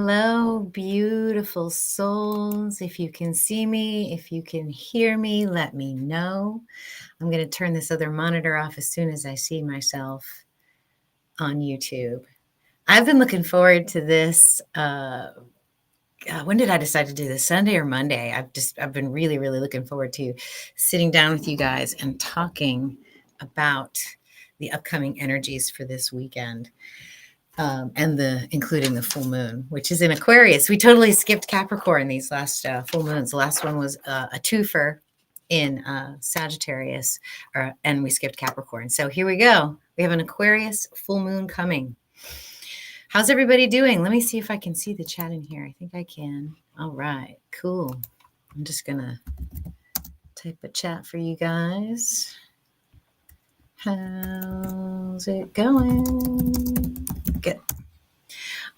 Hello, beautiful souls. If you can see me, if you can hear me, let me know. I'm going to turn this other monitor off as soon as I see myself on YouTube. I've been looking forward to this. When did I decide to do this? Sunday or Monday? I've been really, really looking forward to sitting down with you guys and talking about the upcoming energies for this weekend. And including the full moon, which is in Aquarius. We totally skipped Capricorn these last full moons. The last one was a twofer in Sagittarius, and we skipped Capricorn. So here we go. We have an Aquarius full moon coming. How's everybody doing? Let me see if I can see the chat in here. I think I can. All right, cool. I'm just gonna type a chat for you guys. How's it going? Good.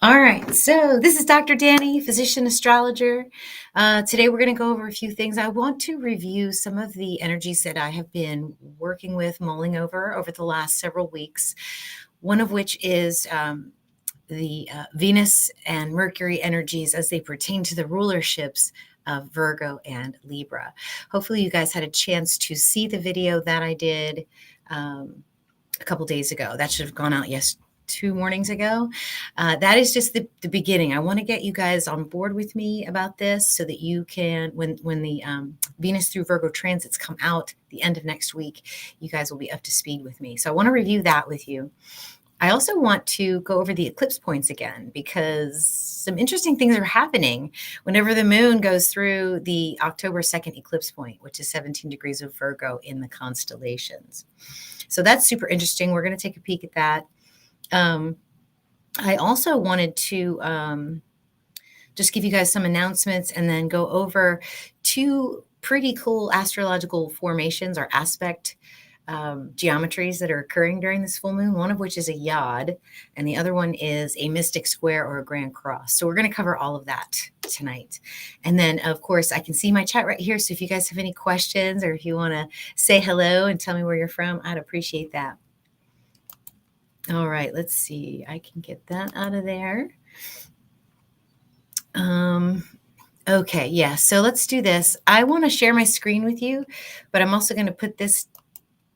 All right, so this is Dr. Danny, physician astrologer. Today we're going to go over a few things. I want to review some of the energies that I have been working with, mulling over the last several weeks, one of which is the Venus and Mercury energies as they pertain to the rulerships of Virgo and Libra. Hopefully you guys had a chance to see the video that I did a couple days ago. That should have gone out 2 mornings ago. That is just the beginning. I want to get you guys on board with me about this so that you can, when the Venus through Virgo transits come out the end of next week, you guys will be up to speed with me. So I want to review that with you. I also want to go over the eclipse points again, because some interesting things are happening whenever the moon goes through the October 2nd eclipse point, which is 17 degrees of Virgo in the constellations. So that's super interesting. We're going to take a peek at that. I also wanted to just give you guys some announcements and then go over 2 pretty cool astrological formations or aspect geometries that are occurring during this full moon, one of which is a yod, and the other one is a mystic square or a grand cross. So we're going to cover all of that tonight. And then, of course, I can see my chat right here. So if you guys have any questions or if you want to say hello and tell me where you're from, I'd appreciate that. All right, let's see. I can get that out of there. Okay, yeah, so let's do this. I want to share my screen with you, but I'm also going to put this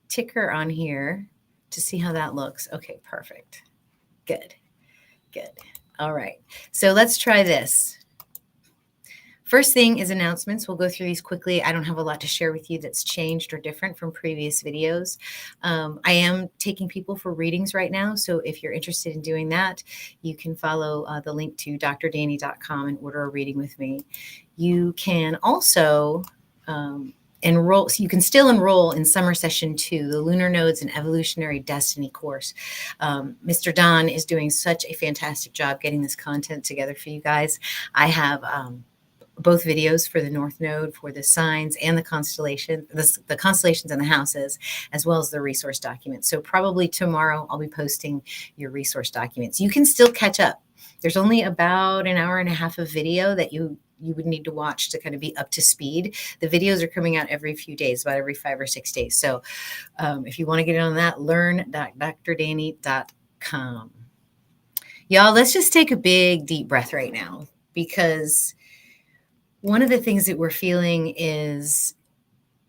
ticker on here to see how that looks. Okay, perfect. Good. All right, so let's try this. First thing is announcements. We'll go through these quickly. I don't have a lot to share with you that's changed or different from previous videos. I am taking people for readings right now. So if you're interested in doing that, you can follow the link to drdanny.com and order a reading with me. You can also enroll. So you can still enroll in summer session 2, the Lunar Nodes and Evolutionary Destiny course. Mr. Don is doing such a fantastic job getting this content together for you guys. I have both videos for the North Node, for the signs and the constellation, the constellations and the houses, as well as the resource documents. So probably tomorrow I'll be posting your resource documents. You can still catch up. There's only about an hour and a half of video that you would need to watch to kind of be up to speed. The videos are coming out every few days, about every 5 or 6 days. So if you want to get in on that, learn.drdanny.com. Y'all, let's just take a big, deep breath right now, because one of the things that we're feeling is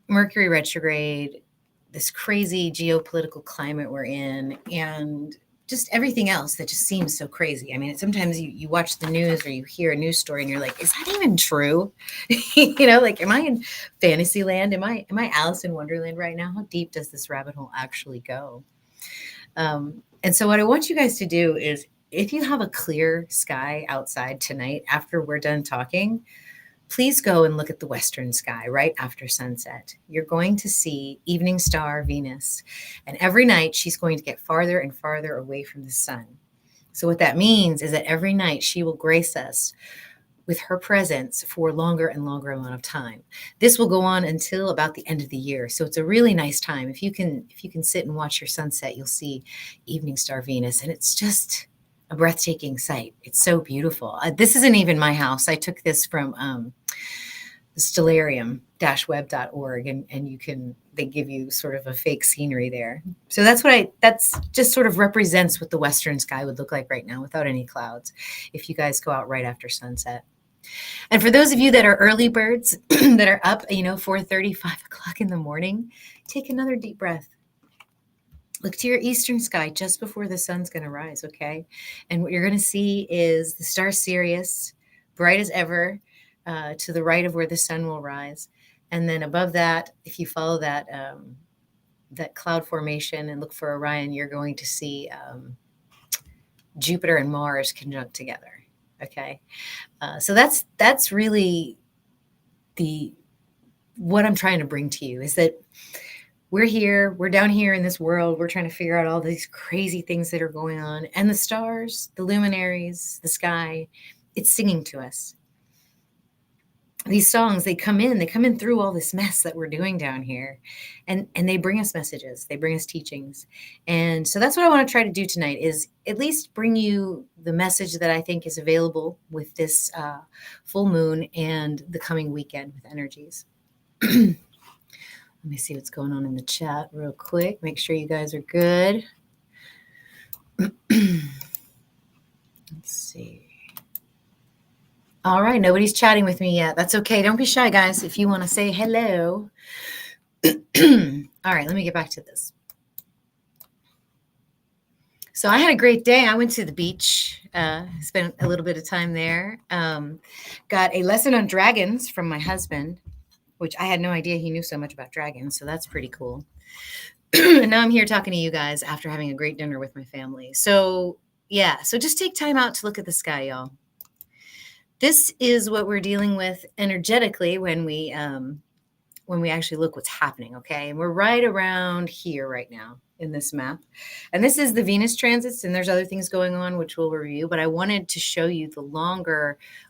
Mercury retrograde, this crazy geopolitical climate we're in, and just everything else that just seems so crazy. I mean, sometimes you watch the news or you hear a news story and you're like, is that even true? Like, am I in fantasy land? Am I Alice in Wonderland right now? How deep does this rabbit hole actually go? And so what I want you guys to do is, if you have a clear sky outside tonight after we're done talking, please go and look at the western sky right after sunset. You're going to see evening star Venus, and every night she's going to get farther and farther away from the sun. So what that means is that every night she will grace us with her presence for longer and longer amount of time. This will go on until about the end of the year. So it's a really nice time. If you can sit and watch your sunset, you'll see evening star Venus, and it's just a breathtaking sight. It's so beautiful. This isn't even my house. I took this from stellarium-web.org, and they give you sort of a fake scenery there. So that's just sort of represents what the western sky would look like right now without any clouds if you guys go out right after sunset. And for those of you that are early birds that are up, 4:30, 5 o'clock in the morning, take another deep breath. Look to your eastern sky just before the sun's going to rise, okay? And what you're going to see is the star Sirius, bright as ever, to the right of where the sun will rise. And then above that, if you follow that cloud formation and look for Orion, you're going to see Jupiter and Mars conjunct together, okay? So that's really what I'm trying to bring to you is that we're down here in this world. We're trying to figure out all these crazy things that are going on. And the stars, the luminaries, the sky, it's singing to us. These songs, they come in through all this mess that we're doing down here. And they bring us messages. They bring us teachings. And so that's what I want to try to do tonight is at least bring you the message that I think is available with this full moon and the coming weekend with energies. Let me see what's going on in the chat real quick. Make sure you guys are good. Let's see. All right, nobody's chatting with me yet. That's okay. Don't be shy, guys. If you want to say hello. All right, let me get back to this. So I had a great day. I went to the beach, spent a little bit of time there. Got a lesson on dragons from my husband, which I had no idea he knew so much about dragons. So that's pretty cool. And now I'm here talking to you guys after having a great dinner with my family. So yeah, so just take time out to look at the sky, y'all. This is what we're dealing with energetically when we actually look what's happening, okay? And we're right around here right now in this map. And this is the Venus transits, and there's other things going on, which we'll review, but I wanted to show you the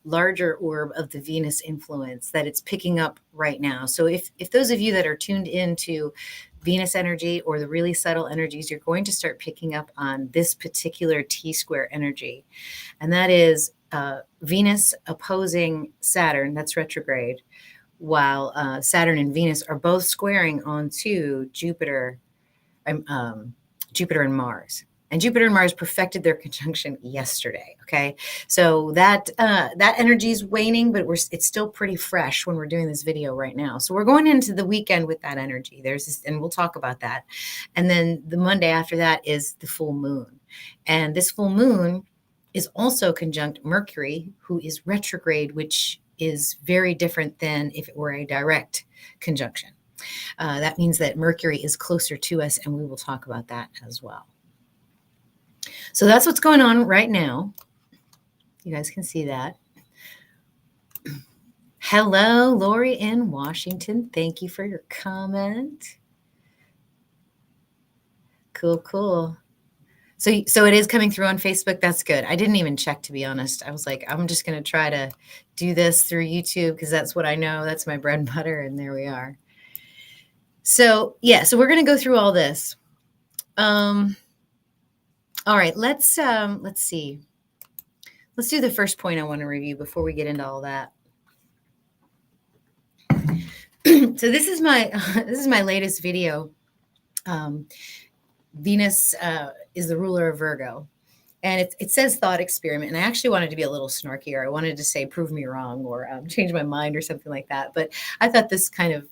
larger orb of the Venus influence that it's picking up right now. So if those of you that are tuned into Venus energy or the really subtle energies, you're going to start picking up on this particular T-square energy. And that is Venus opposing Saturn, that's retrograde, while Saturn and Venus are both squaring onto Jupiter and Mars. And Jupiter and Mars perfected their conjunction yesterday, okay? So that energy is waning, but it's still pretty fresh when we're doing this video right now. So we're going into the weekend with that energy. And we'll talk about that. And then the Monday after that is the full moon. And this full moon is also conjunct Mercury, who is retrograde, which is very different than if it were a direct conjunction. That means that Mercury is closer to us, and we will talk about that as well. So that's what's going on right now. You guys can see that. Hello, Lori in Washington. Thank you for your comment. Cool. So it is coming through on Facebook. That's good. I didn't even check, to be honest. I was like, I'm just going to try to do this through YouTube because that's what I know. That's my bread and butter. And there we are. So yeah, so we're going to go through all this. All right, let's see. Let's do the first point I want to review before we get into all that. So this is my latest video. Venus is the ruler of Virgo, and it says thought experiment. And I actually wanted to be a little snarkier. I wanted to say prove me wrong or change my mind or something like that. But I thought this kind of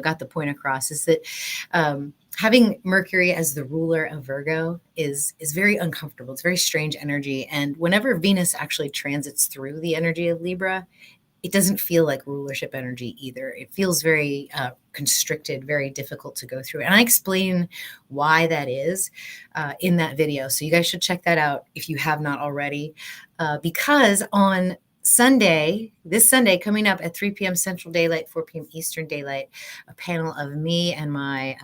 got the point across, is that having Mercury as the ruler of Virgo is very uncomfortable. It's very strange energy. And whenever Venus actually transits through the energy of Libra, it doesn't feel like rulership energy either. It feels very constricted, very difficult to go through. And I explain why that is in that video. So you guys should check that out if you have not already. Because on Sunday, this Sunday, coming up at 3 p.m. Central Daylight, 4 p.m. Eastern Daylight, a panel of me and my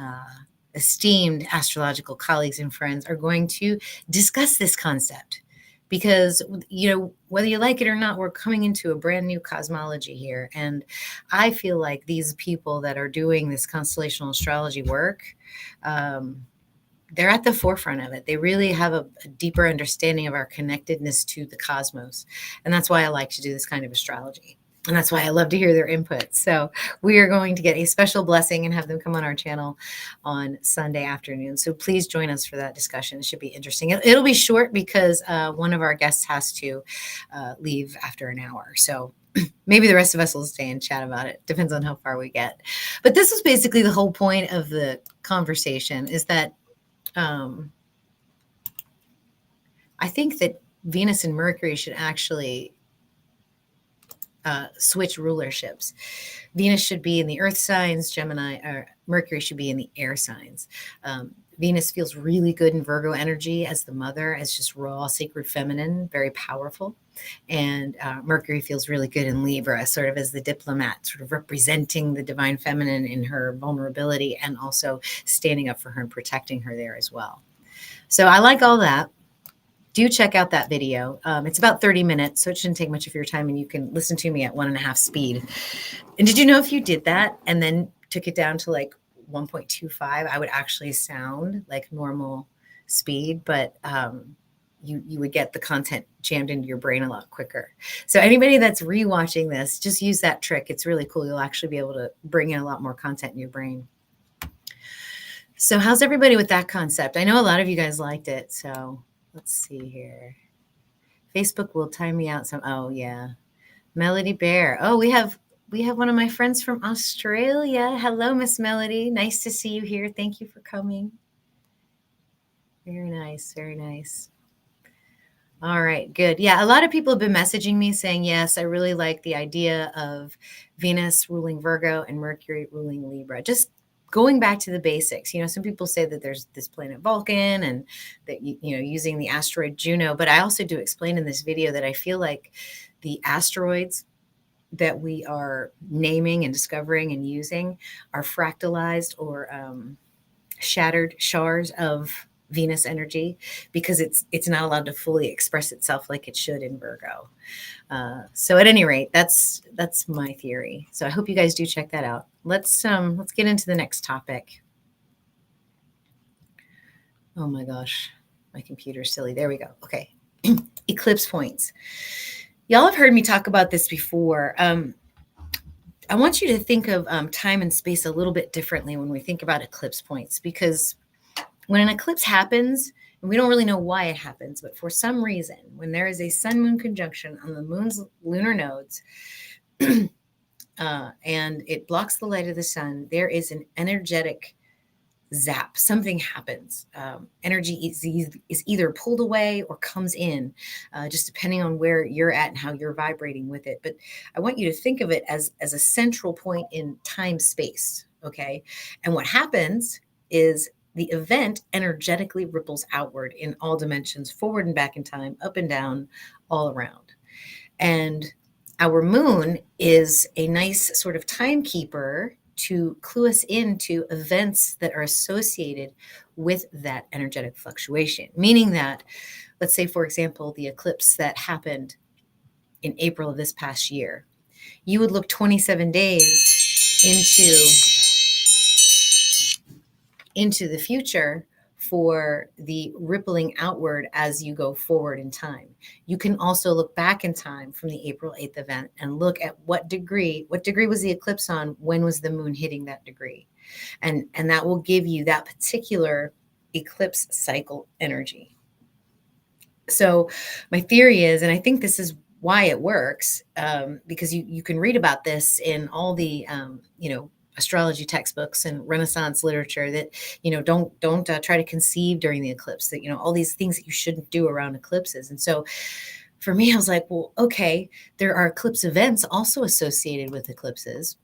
esteemed astrological colleagues and friends are going to discuss this concept. Because, whether you like it or not, we're coming into a brand new cosmology here. And I feel like these people that are doing this constellational astrology work, they're at the forefront of it. They really have a deeper understanding of our connectedness to the cosmos. And that's why I like to do this kind of astrology. And that's why I love to hear their input. So we are going to get a special blessing and have them come on our channel on Sunday afternoon. So please join us for that discussion. It should be interesting. It'll be short because one of our guests has to leave after an hour. So maybe the rest of us will stay and chat about it. Depends on how far we get. But this was basically the whole point of the conversation, is that I think that Venus and Mercury should actually switch rulerships. Venus should be in the earth signs, Gemini, or Mercury should be in the air signs. Venus feels really good in Virgo energy as the mother, as just raw, sacred feminine, very powerful. And Mercury feels really good in Libra, sort of as the diplomat, sort of representing the divine feminine in her vulnerability and also standing up for her and protecting her there as well. So I like all that. Do check out that video. It's about 30 minutes, so it shouldn't take much of your time, and you can listen to me at 1.5 speed. And did you know if you did that and then took it down to like 1.25, I would actually sound like normal speed, but you would get the content jammed into your brain a lot quicker. So anybody that's rewatching this, just use that trick. It's really cool. You'll actually be able to bring in a lot more content in your brain. So how's everybody with that concept? I know a lot of you guys liked it, so let's see here. Facebook will time me out some. Oh yeah, Melody Bear. Oh, we have one of my friends from Australia. Hello, Miss Melody. Nice to see you here. Thank you for coming. Very nice. Very nice. All right, good. Yeah, a lot of people have been messaging me saying, yes, I really like the idea of Venus ruling Virgo and Mercury ruling Libra. Just going back to the basics. Some people say that there's this planet Vulcan and that, using the asteroid Juno. But I also do explain in this video that I feel like the asteroids that we are naming and discovering and using are fractalized or shattered shards of Venus energy, because it's not allowed to fully express itself like it should in Virgo. So at any rate, that's my theory. So I hope you guys do check that out. Let's get into the next topic. Oh my gosh, my computer's silly. There we go. Okay. Eclipse points. Y'all have heard me talk about this before. I want you to think of time and space a little bit differently when we think about eclipse points, because when an eclipse happens, and we don't really know why it happens, but for some reason, when there is a sun-moon conjunction on the moon's lunar nodes, and it blocks the light of the sun, there is an energetic zap. Something happens. Energy is either pulled away or comes in, just depending on where you're at and how you're vibrating with it. But I want you to think of it as a central point in time-space, okay? And what happens is the event energetically ripples outward in all dimensions, forward and back in time, up and down, all around. And our moon is a nice sort of timekeeper to clue us into events that are associated with that energetic fluctuation. Meaning that, let's say, for example, the eclipse that happened in April of this past year, you would look 27 days into the future for the rippling outward as you go forward in time. You can also look back in time from the April 8th event and look at what degree was the eclipse on, when was the moon hitting that degree. And that will give you that particular eclipse cycle energy. So my theory is, and I think this is why it works, because you can read about this in all the, astrology textbooks and Renaissance literature, that don't try to conceive during the eclipse, that all these things that you shouldn't do around eclipses. And so for me, I was like, well, okay, there are eclipse events also associated with eclipses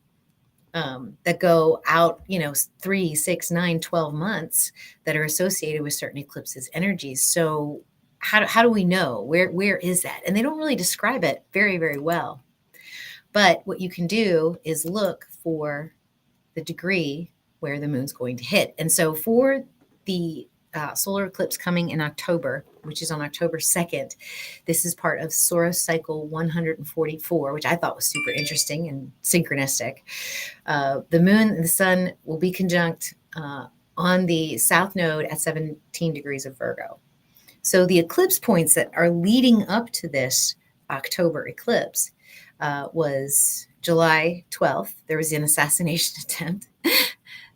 that go out 3, 6, 9, 12 months, that are associated with certain eclipses energies. So how do we know where is that? And they don't really describe it very, very well. But what you can do is look for the degree where the moon's going to hit. And so for the solar eclipse coming in October, which is on October 2nd, this is part of Soros cycle 144, which I thought was super interesting and synchronistic. The moon and the sun will be conjunct on the south node at 17 degrees of Virgo. So the eclipse points that are leading up to this October eclipse was July 12th. There was an assassination attempt.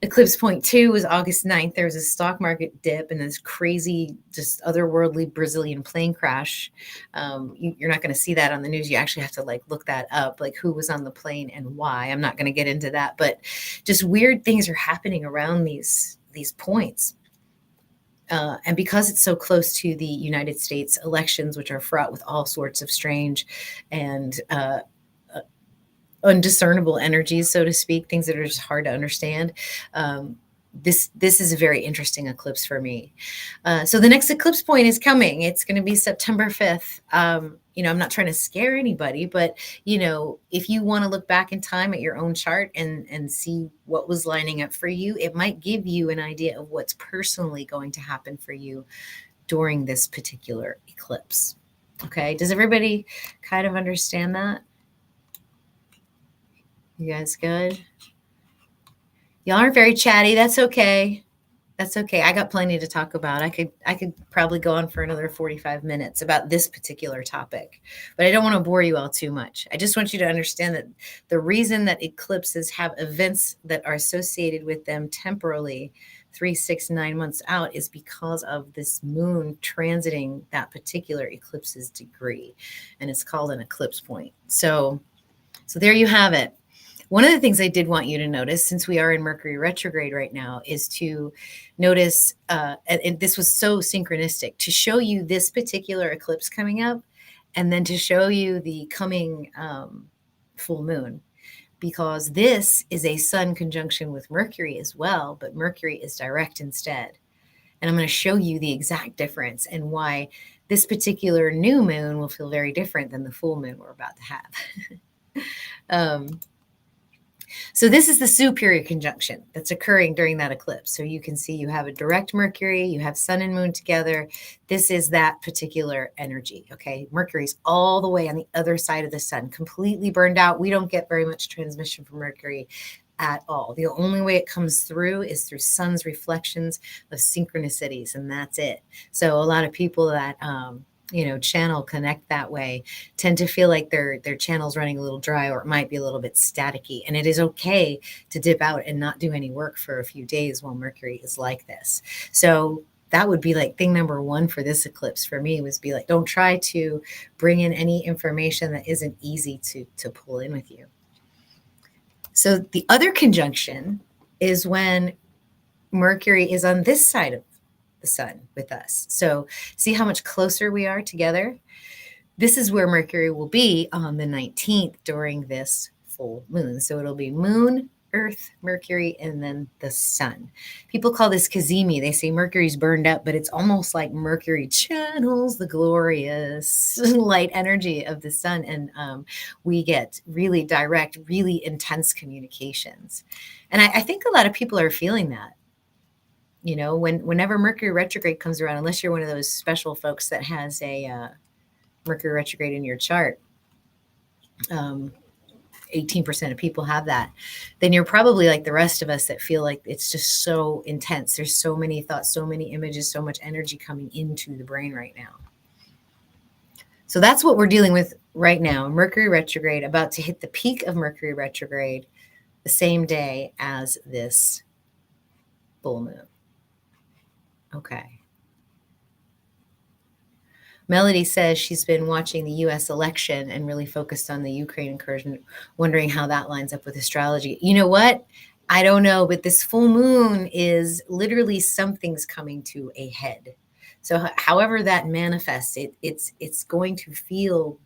Eclipse point 2 was August 9th. There was a stock market dip and this crazy, just otherworldly Brazilian plane crash. You're not going to see that on the news. You actually have to like look that up, like who was on the plane and why. I'm not going to get into that, but just weird things are happening around these points. And because it's so close to the United States elections, which are fraught with all sorts of strange and undiscernible energies, so to speak, things that are just hard to understand. This is a very interesting eclipse for me. So the next eclipse point is coming. It's going to be September 5th. I'm not trying to scare anybody, but if you want to look back in time at your own chart and see what was lining up for you, it might give you an idea of what's personally going to happen for you during this particular eclipse. Okay. Does everybody kind of understand that? You guys good? Y'all aren't very chatty. That's okay. That's okay. I got plenty to talk about. I could probably go on for another 45 minutes about this particular topic, but I don't want to bore you all too much. I just want you to understand that the reason that eclipses have events that are associated with them temporally 3, 6, 9 months out is because of this moon transiting that particular eclipse's degree, and it's called an eclipse point. So there you have it. One of the things I did want you to notice, since we are in Mercury retrograde right now, is to notice, and this was so synchronistic, to show you this particular eclipse coming up, and then to show you the coming full moon, because this is a sun conjunction with Mercury as well, but Mercury is direct instead. And I'm going to show you the exact difference and why this particular new moon will feel very different than the full moon we're about to have. So this is the superior conjunction that's occurring during that eclipse. So you can see you have a direct Mercury, you have sun and moon together. This is that particular energy, okay? Mercury's all the way on the other side of the sun, completely burned out. We don't get very much transmission from Mercury at all. The only way it comes through is through sun's reflections of synchronicities, and that's it. So a lot of people that channel connect that way tend to feel like their channel's running a little dry, or it might be a little bit staticky. And it is okay to dip out and not do any work for a few days while Mercury is like this. So that would be like thing number one for this eclipse for me, was be like, don't try to bring in any information that isn't easy to pull in with you. So the other conjunction is when Mercury is on this side of the sun with us. So see how much closer we are together? This is where Mercury will be on the 19th during this full moon. So it'll be moon, Earth, Mercury, and then the sun. People call this cazimi. They say Mercury's burned up, but it's almost like Mercury channels the glorious light energy of the sun. And we get really direct, really intense communications. And I think a lot of people are feeling that. Whenever Mercury retrograde comes around, unless you're one of those special folks that has a Mercury retrograde in your chart, 18% of people have that, then you're probably like the rest of us that feel like it's just so intense. There's so many thoughts, so many images, so much energy coming into the brain right now. So that's what we're dealing with right now. Mercury retrograde, about to hit the peak of Mercury retrograde the same day as this full moon. Okay. Melody says she's been watching the U.S. election and really focused on the Ukraine incursion, wondering how that lines up with astrology. You know what? I don't know, but this full moon is literally something's coming to a head. So however that manifests, it's going to feel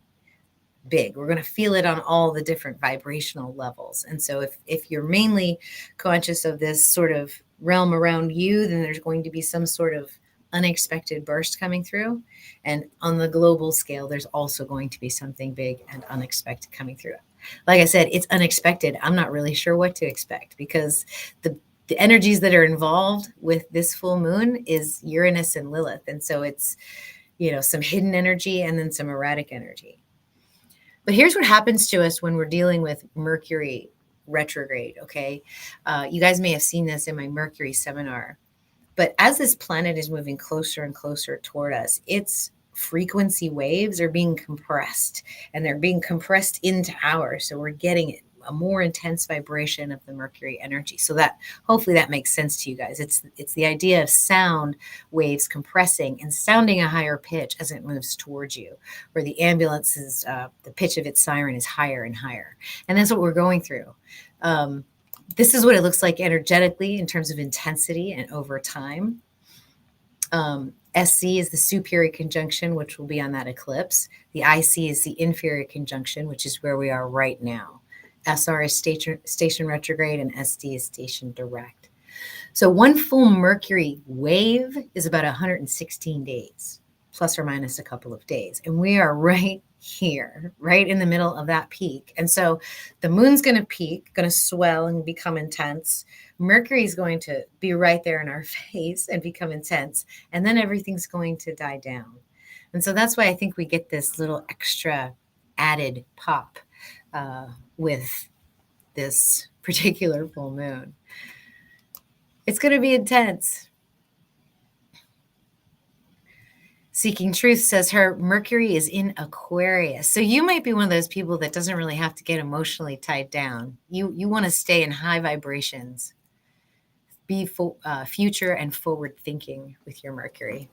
big. We're going to feel it on all the different vibrational levels. And so if you're mainly conscious of this sort of realm around you, then there's going to be some sort of unexpected burst coming through. And on the global scale, there's also going to be something big and unexpected coming through. Like I said, it's unexpected. I'm not really sure what to expect, because the energies that are involved with this full moon is Uranus and Lilith. And so it's, some hidden energy and then some erratic energy. But here's what happens to us when we're dealing with Mercury retrograde, okay? You guys may have seen this in my Mercury seminar. But as this planet is moving closer and closer toward us, its frequency waves are being compressed, and they're being compressed into ours. So we're getting a more intense vibration of the Mercury energy. So that hopefully that makes sense to you guys. It's the idea of sound waves compressing and sounding a higher pitch as it moves towards you, where the ambulance is the pitch of its siren is higher and higher. And that's what we're going through. This is what it looks like energetically in terms of intensity and over time. SC is the superior conjunction, which will be on that eclipse. The IC is the inferior conjunction, which is where we are right now. SR is station retrograde, and SD is station direct. So one full Mercury wave is about 116 days, plus or minus a couple of days. And we are right here, right in the middle of that peak. And so the moon's going to peak, going to swell and become intense. Mercury is going to be right there in our face and become intense. And then everything's going to die down. And so that's why I think we get this little extra added pop with this particular full moon. It's going to be intense. Seeking Truth says her Mercury is in Aquarius. So you might be one of those people that doesn't really have to get emotionally tied down. You want to stay in high vibrations. Be future and forward thinking with your Mercury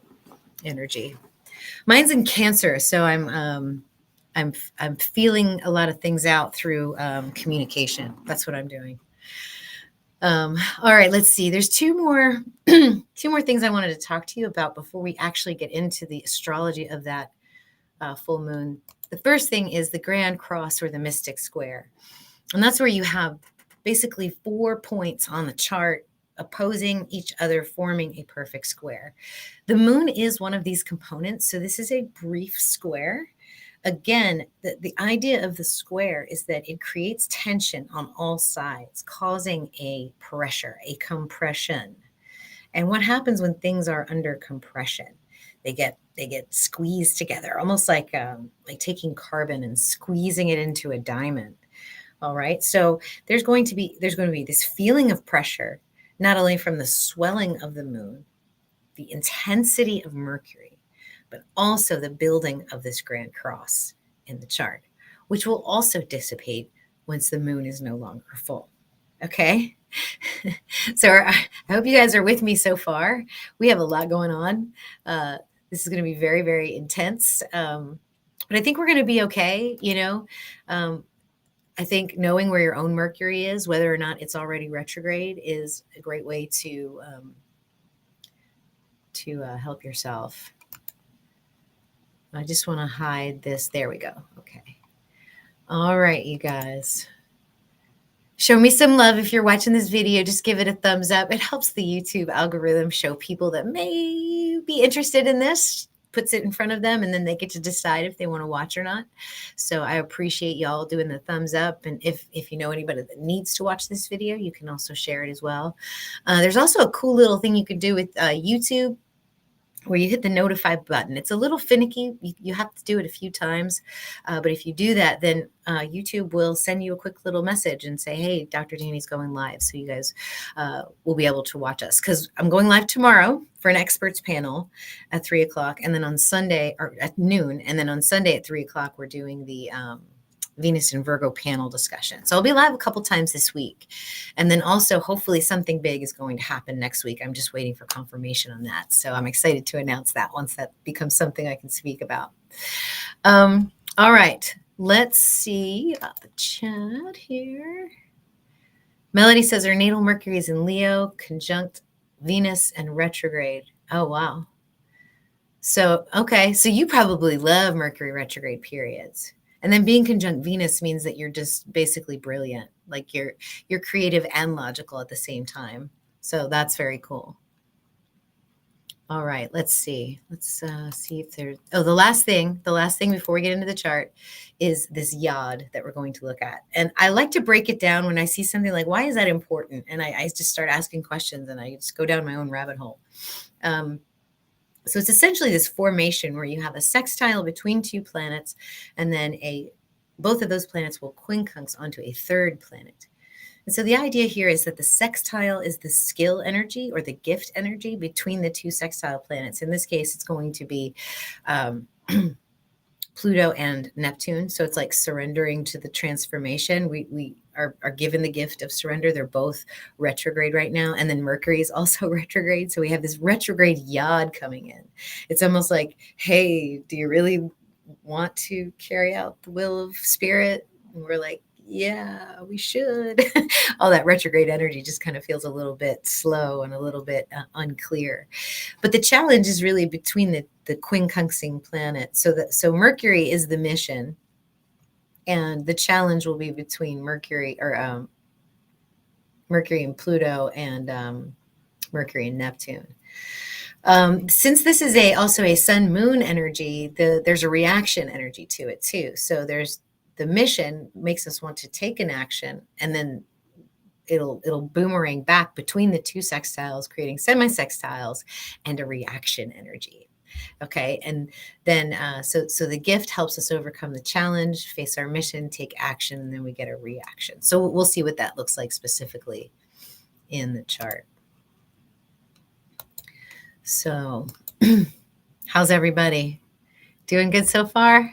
energy. Mine's in Cancer, so I'm feeling a lot of things out through communication. That's what I'm doing. All right, let's see. There's two more things I wanted to talk to you about before we actually get into the astrology of that full moon. The first thing is the Grand Cross or the Mystic Square. And that's where you have basically 4 points on the chart opposing each other, forming a perfect square. The moon is one of these components. So this is a brief square. Again, the idea of the square is that it creates tension on all sides, causing a pressure, a compression. And what happens when things are under compression? They get squeezed together, almost like taking carbon and squeezing it into a diamond. All right. So there's going to be this feeling of pressure, not only from the swelling of the moon, the intensity of Mercury, but also the building of this Grand Cross in the chart, which will also dissipate once the moon is no longer full. Okay? So I hope you guys are with me so far. We have a lot going on. This is going to be very, very intense. But I think we're going to be okay. I think knowing where your own Mercury is, whether or not it's already retrograde, is a great way to help yourself. I just want to hide this. There we go. Okay. All right, you guys. Show me some love if you're watching this video. Just give it a thumbs up. It helps the YouTube algorithm show people that may be interested in this, puts it in front of them, and then they get to decide if they want to watch or not. So I appreciate y'all doing the thumbs up. And if you know anybody that needs to watch this video, you can also share it as well. There's also a cool little thing you could do with YouTube, where you hit the notify button. It's a little finicky. You have to do it a few times. But if you do that, then YouTube will send you a quick little message and say, hey, Dr. Danny's going live. So you guys will be able to watch us, because I'm going live tomorrow for an experts panel at 3 o'clock. And then on Sunday, or at noon. And then on Sunday at 3 o'clock, we're doing the Venus and Virgo panel discussion. So I'll be live a couple times this week. And then also hopefully something big is going to happen next week. I'm just waiting for confirmation on that. So I'm excited to announce that once that becomes something I can speak about. All right, let's see about the chat here. Melody says her natal Mercury is in Leo, conjunct Venus and retrograde. Oh, wow. So, okay. So you probably love Mercury retrograde periods. And then being conjunct Venus means that you're just basically brilliant. Like you're creative and logical at the same time. So that's very cool. All right, let's see. Let's see if there's, the last thing before we get into the chart is this yod that we're going to look at. And I like to break it down when I see something like, why is that important? And I just start asking questions and I just go down my own rabbit hole. So it's essentially this formation where you have a sextile between two planets, and then both of those planets will quincunx onto a third planet. And so the idea here is that the sextile is the skill energy or the gift energy between the two sextile planets. In this case, it's going to be Pluto and Neptune. So it's like surrendering to the transformation. We are given the gift of surrender. They're both retrograde right now. And then Mercury is also retrograde. So we have this retrograde yod coming in. It's almost like, hey, do you really want to carry out the will of spirit? And we're like, yeah, we should. All that retrograde energy just kind of feels a little bit slow and a little bit unclear. But the challenge is really between the quincunxing planet. So Mercury is the mission, and the challenge will be between Mercury and Pluto and Mercury and Neptune. Since this is also a sun-moon energy, there's a reaction energy to it too. So there's the mission makes us want to take an action, and then it'll boomerang back between the two sextiles, creating semi-sextiles and a reaction energy. Okay, and then so the gift helps us overcome the challenge, face our mission, take action, and then we get a reaction. So we'll see what that looks like specifically in the chart. So how's everybody? Doing good so far?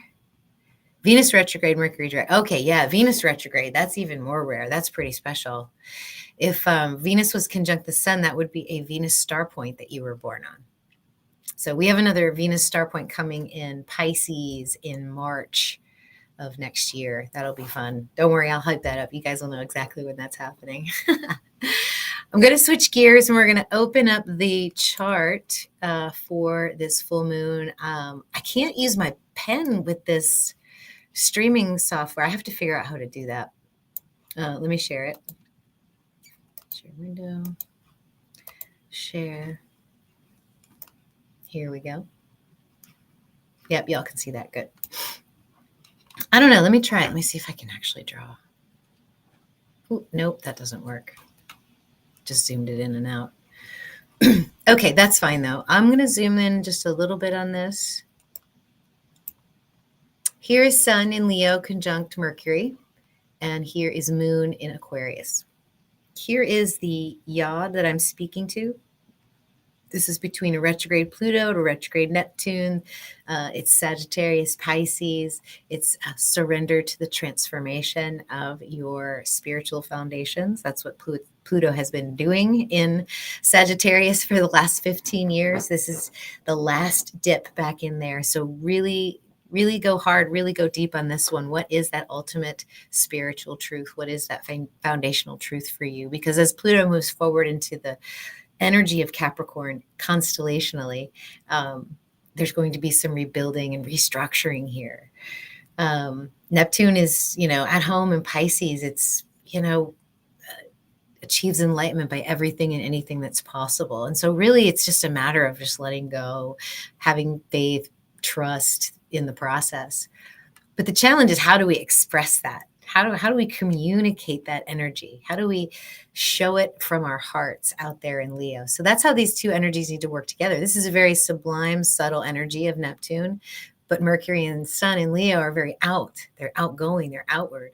Venus retrograde, Mercury direct. Okay, yeah, Venus retrograde. That's even more rare. That's pretty special. If Venus was conjunct the sun, that would be a Venus star point that you were born on. So we have another Venus star point coming in Pisces in March of next year. That'll be fun. Don't worry, I'll hype that up. You guys will know exactly when that's happening. I'm going to switch gears and we're going to open up the chart for this full moon. I can't use my pen with this streaming software. I have to figure out how to do that. Let me share it. Share window. Share. Here we go. Yep, y'all can see that. Good. I don't know. Let me try it. Let me see if I can actually draw. Ooh, nope, that doesn't work. Just zoomed it in and out. Okay, that's fine though. I'm going to zoom in just a little bit on this. Here is Sun in Leo conjunct Mercury, and here is Moon in Aquarius. Here is the yod that I'm speaking to. This is between a retrograde Pluto to retrograde Neptune. It's Sagittarius, Pisces. It's a surrender to the transformation of your spiritual foundations. That's what Pluto has been doing in Sagittarius for the last 15 years. This is the last dip back in there. So really go hard, really go deep on this one. What is that ultimate spiritual truth? What is that foundational truth for you? Because as Pluto moves forward into the energy of Capricorn constellationally, there's going to be some rebuilding and restructuring here. Neptune is, at home in Pisces. It's, achieves enlightenment by everything and anything that's possible. And so really it's just a matter of just letting go, having faith, trust in the process. But the challenge is, how do we express that? How do we communicate that energy? How do we show it from our hearts out there in Leo? So that's how these two energies need to work together. This is a very sublime, subtle energy of Neptune, but Mercury and Sun in Leo are very out. They're outgoing, they're outward.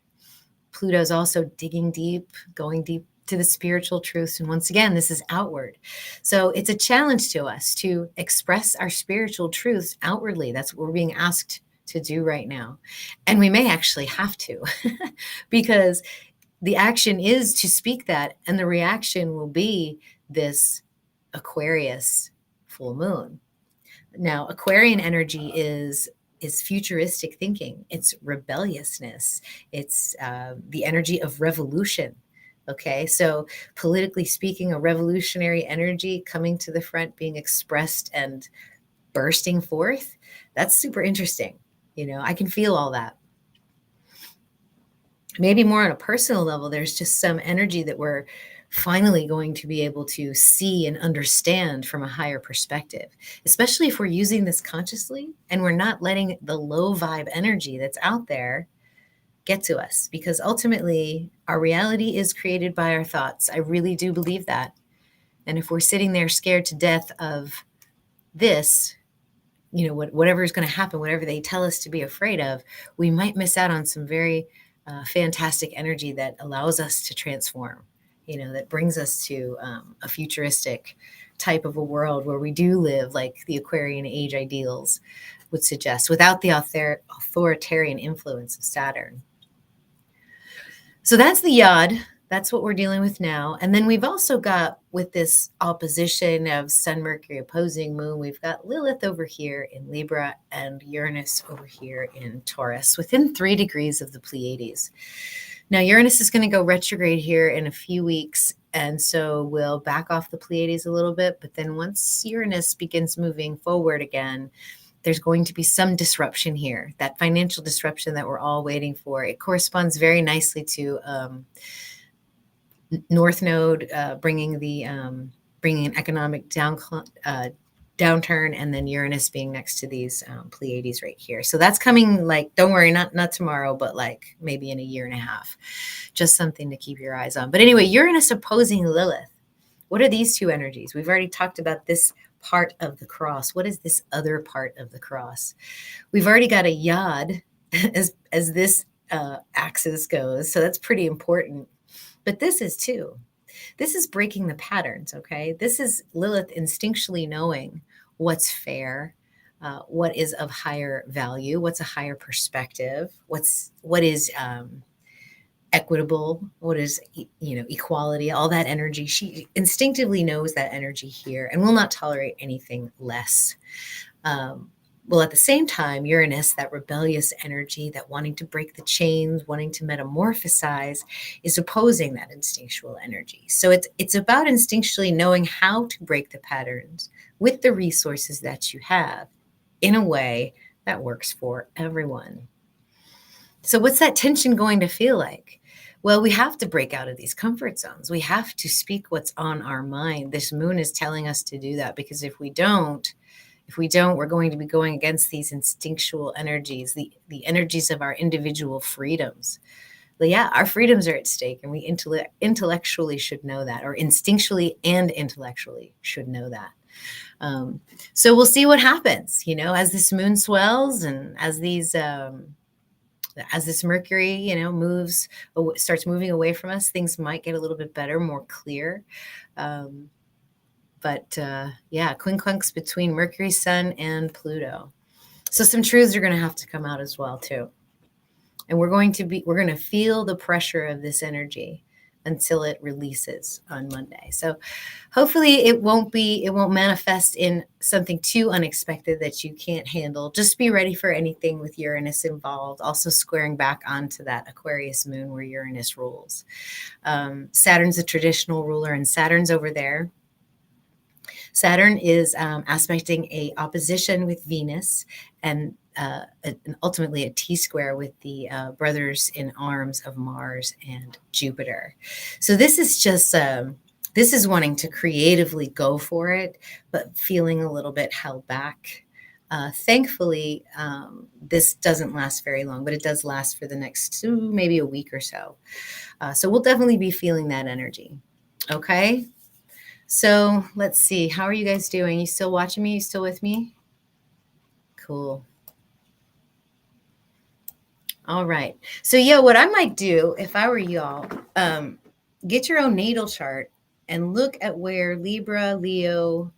Pluto's also digging deep, going deep to the spiritual truths. And once again, this is outward. So it's a challenge to us to express our spiritual truths outwardly. That's what we're being asked to do right now. And we may actually have to, because the action is to speak that, and the reaction will be this Aquarius full moon. Now, Aquarian energy is futuristic thinking. It's rebelliousness. It's the energy of revolution. Okay, so politically speaking, a revolutionary energy coming to the front, being expressed and bursting forth. That's super interesting. I can feel all that. Maybe more on a personal level, there's just some energy that we're finally going to be able to see and understand from a higher perspective, especially if we're using this consciously and we're not letting the low vibe energy that's out there get to us, because ultimately our reality is created by our thoughts. I really do believe that. And if we're sitting there scared to death of this, whatever is going to happen, whatever they tell us to be afraid of, we might miss out on some very fantastic energy that allows us to transform, that brings us to a futuristic type of a world where we do live like the Aquarian age ideals would suggest, without the authoritarian influence of Saturn. So that's the yod. That's what we're dealing with now. And then we've also got, with this opposition of Sun, Mercury opposing Moon, we've got Lilith over here in Libra and Uranus over here in Taurus, within 3 degrees of the Pleiades. Now, Uranus is going to go retrograde here in a few weeks, and so we'll back off the Pleiades a little bit. But then once Uranus begins moving forward again, there's going to be some disruption here, that financial disruption that we're all waiting for. It corresponds very nicely to North Node bringing an economic downturn, and then Uranus being next to these Pleiades right here. So that's coming, like, don't worry, not tomorrow, but like maybe in a year and a half. Just something to keep your eyes on. But anyway, Uranus opposing Lilith. What are these two energies? We've already talked about this part of the cross. What is this other part of the cross? We've already got a yod as this axis goes, so that's pretty important. But this is too. This is breaking the patterns, okay? This is Lilith instinctually knowing what's fair, what is of higher value, what's a higher perspective, what is equitable, what is equality, all that energy. She instinctively knows that energy here and will not tolerate anything less. Well, at the same time, Uranus, that rebellious energy, that wanting to break the chains, wanting to metamorphosize, is opposing that instinctual energy. So it's about instinctually knowing how to break the patterns with the resources that you have in a way that works for everyone. So what's that tension going to feel like? Well, we have to break out of these comfort zones. We have to speak what's on our mind. This moon is telling us to do that, because if we don't, we're going to be going against these instinctual energies, the energies of our individual freedoms. But yeah, our freedoms are at stake, and we intellectually should know that, or instinctually and intellectually should know that. So we'll see what happens, as this moon swells, and as this Mercury, starts moving away from us, things might get a little bit better, more clear. But quincunx between Mercury, Sun, and Pluto. So some truths are going to have to come out as well too. And we're going to feel the pressure of this energy until it releases on Monday. So hopefully it won't manifest in something too unexpected that you can't handle. Just be ready for anything with Uranus involved, also squaring back onto that Aquarius moon where Uranus rules. Saturn's a traditional ruler, and Saturn's over there. Saturn is aspecting a opposition with Venus, and ultimately a T-square with the brothers in arms of Mars and Jupiter. So this is just this is wanting to creatively go for it, but feeling a little bit held back. Thankfully, this doesn't last very long, but it does last for the next maybe a week or so. So we'll definitely be feeling that energy. Okay. So let's see. How are you guys doing? You still watching me? You still with me? Cool. All right. So yeah, what I might do if I were y'all, get your own natal chart and look at where Libra, Leo,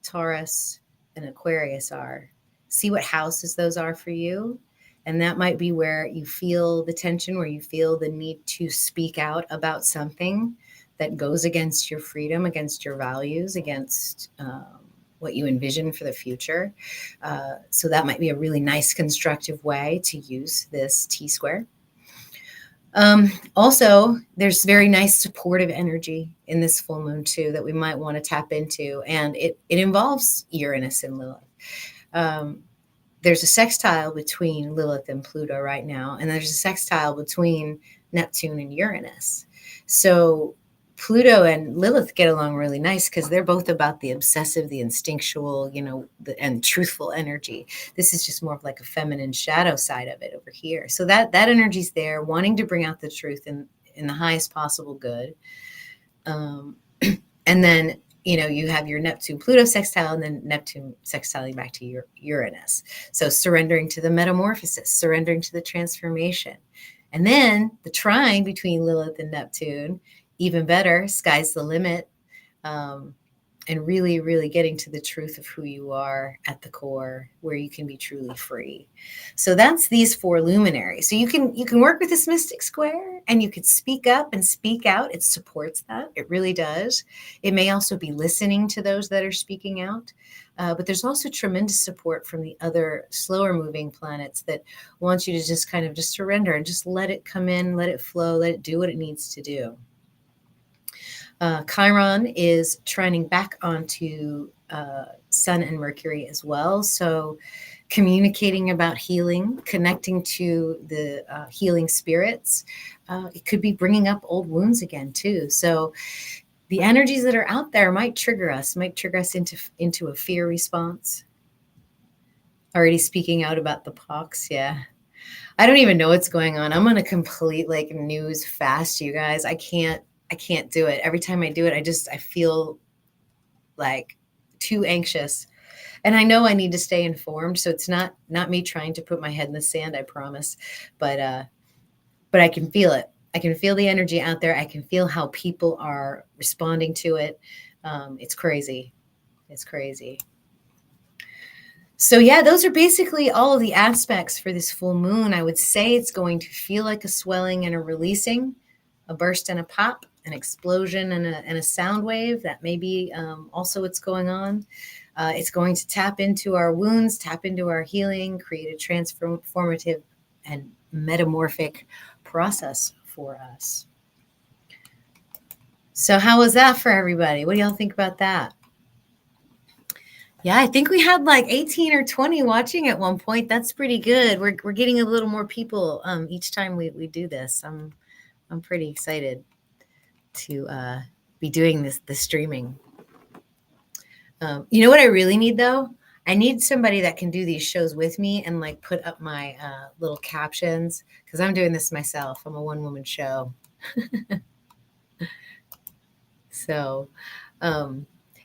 Taurus, and Aquarius are. See what houses those are for you. And that might be where you feel the tension, where you feel the need to speak out about something that goes against your freedom, against your values, against what you envision for the future. So that might be a really nice constructive way to use this T-square. Also, there's very nice supportive energy in this full moon too that we might want to tap into, and it involves Uranus and Lilith. There's a sextile between Lilith and Pluto right now, and there's a sextile between Neptune and Uranus. So Pluto and Lilith get along really nice because they're both about the obsessive, the instinctual, and truthful energy. This is just more of like a feminine shadow side of it over here. So that energy's there, wanting to bring out the truth in the highest possible good. And then, you have your Neptune-Pluto sextile, and then Neptune sextiling back to Uranus. So surrendering to the metamorphosis, surrendering to the transformation. And then the trine between Lilith and Neptune, even better, sky's the limit. And really, really getting to the truth of who you are at the core, where you can be truly free. So that's these 4 luminaries. So you can work with this mystic square, and you could speak up and speak out. It supports that. It really does. It may also be listening to those that are speaking out. But there's also tremendous support from the other slower moving planets that want you to just kind of just surrender and just let it come in, let it flow, let it do what it needs to do. Chiron is trining back onto Sun and Mercury as well. So communicating about healing, connecting to the healing spirits. It could be bringing up old wounds again too. So the energies that are out there might trigger us into a fear response. Already speaking out about the pox. Yeah. I don't even know what's going on. I'm on a complete like news fast, you guys. I can't do it. Every time I do it, I feel like too anxious. And I know I need to stay informed. So it's not me trying to put my head in the sand, I promise. But I can feel it. I can feel the energy out there. I can feel how people are responding to it. It's crazy. It's crazy. So yeah, those are basically all of the aspects for this full moon. I would say it's going to feel like a swelling and a releasing, a burst and a pop, an explosion and a sound wave. That may be also what's going on. It's going to tap into our wounds, tap into our healing, create a transformative and metamorphic process for us. So how was that for everybody? What do y'all think about that? Yeah, I think we had like 18 or 20 watching at one point. That's pretty good. We're getting a little more people each time we do this. I'm pretty excited to be doing this streaming. You know what I really need though? I need somebody that can do these shows with me and like put up my little captions, because I'm doing this myself. I'm a one-woman show. So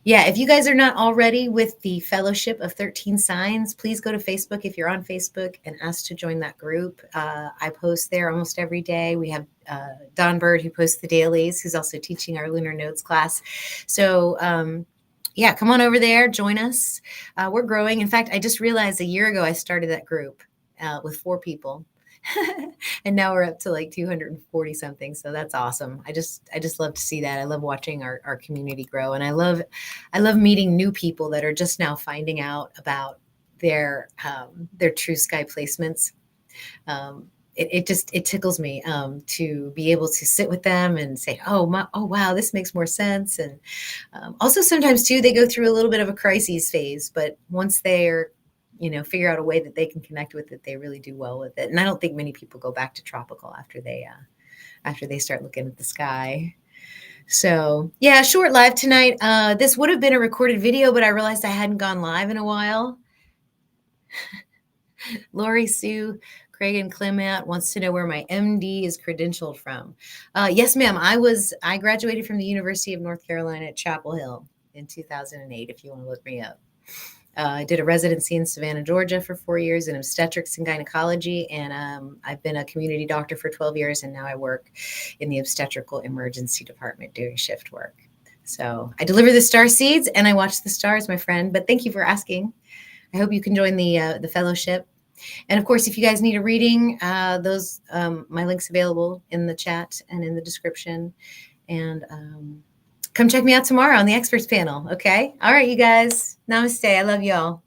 yeah, if you guys are not already with the Fellowship of 13 Signs, please go to Facebook if you're on Facebook and ask to join that group. I post there almost every day. We have Don Bird, who posts the dailies, who's also teaching our Lunar Nodes class. So yeah, come on over there, join us. We're growing. In fact, I just realized a year ago I started that group with 4 people. And now we're up to like 240 something. So that's awesome. I just love to see that. I love watching our community grow. And I love meeting new people that are just now finding out about their true sky placements. It tickles me to be able to sit with them and say, oh wow, this makes more sense. And also sometimes too, they go through a little bit of a crisis phase, but once they're figure out a way that they can connect with it, they really do well with it. And I don't think many people go back to tropical after they start looking at the sky. So yeah, short live tonight. This would have been a recorded video, but I realized I hadn't gone live in a while. Lori Sue, Craig and Clement wants to know where my MD is credentialed from. Yes, ma'am. I graduated from the University of North Carolina at Chapel Hill in 2008, if you want to look me up. I did a residency in Savannah, Georgia for 4 years in obstetrics and gynecology. And I've been a community doctor for 12 years. And now I work in the obstetrical emergency department doing shift work. So I deliver the star seeds and I watch the stars, my friend. But thank you for asking. I hope you can join the fellowship. And of course, if you guys need a reading, my link's available in the chat and in the description. And come check me out tomorrow on the experts panel. Okay. All right, you guys. Namaste. I love y'all.